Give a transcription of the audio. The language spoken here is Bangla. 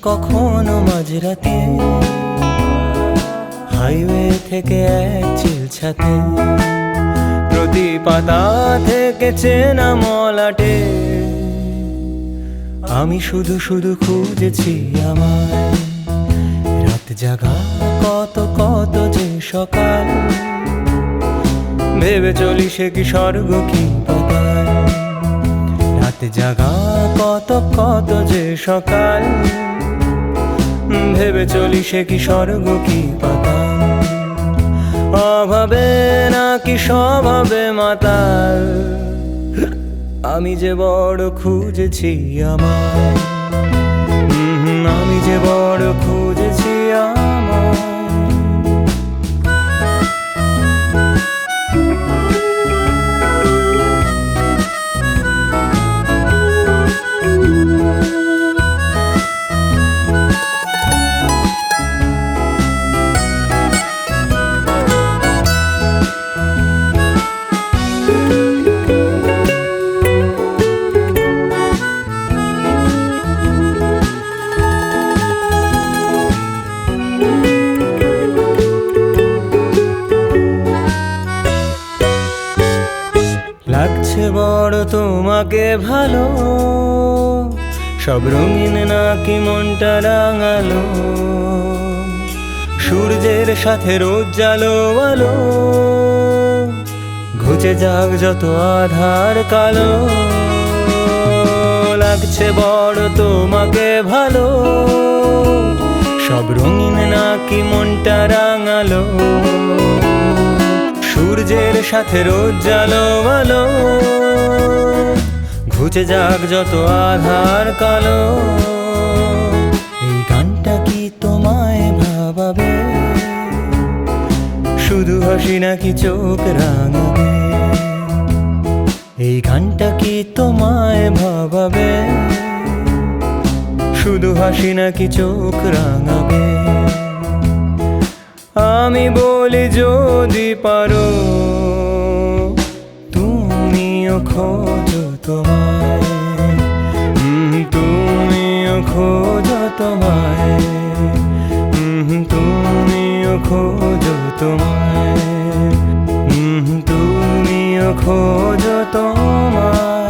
কখনো মাঝরাতে হাইওয়ে থেকে এক চিলছাতে, প্রতি পাতা থেকে চেনা মলাটে আমি শুধু শুধু খুঁজেছি আমায়। রাত জাগা কত কত যে সকাল, ভেবে চলি সে কি স্বর্গ কি পাতাল। রাত জাগা কত কত যে সকাল, ভেবে চলি সে কি স্বর্গ কি পাতাল। অভাবে নাকি স্বভাবে মাতাল, আমি যে বড় খুঁজেছি আমায়। আমি যে বড় খুঁজেছি আমায়। লাগছে বড় তোমাকে ভালো, সব রঙিন নাকি মনটা রাঙালো। সূর্যের সাথে রোজ জালো আলো, ঘুচে যাক যত আধার কালো। লাগছে বড় তোমাকে ভালো, সব রঙিন নাকি মনটা রাঙালো। সূর্যের সাথে রোজ জালো আলো, ঘুচে যাক যত আধার কালো। এই গানটা কি তোমায় ভাবাবে, শুধু হাসি নাকি চোখ রাঙাবে। এই গানটা কি তোমায় ভাবাবে, শুধু হাসি নাকি চোখ রাঙাবে। আমি বলি যদি পারো তুমিও খোঁজো তোমায়, তুমিও খোঁজো তোমায়, তুমিও খোঁজো তোমায়, তুমিও খোঁজো তোমায়।